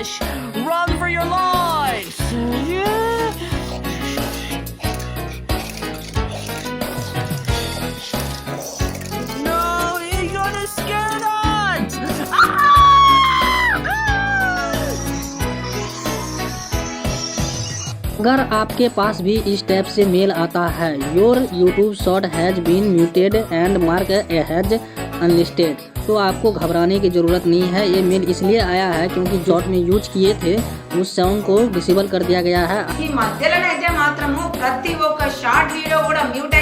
gosh! Run for your lives! Yeah. No, you're gonna scare us! अगर आपके पास भी इस टाइप से मेल आता है, your YouTube short has been muted and mark has unlisted, तो आपको घबराने की ज़रूरत नहीं है। ये मेल इसलिए आया है क्योंकि जॉट में यूज किए थे उस सॉन्ग को डिसेबल कर दिया गया है। ఈ మధ్యలోనైతే మాత్రము ప్రతి ఒక్క షార్ట్ వీడియో కూడా మ్యూట్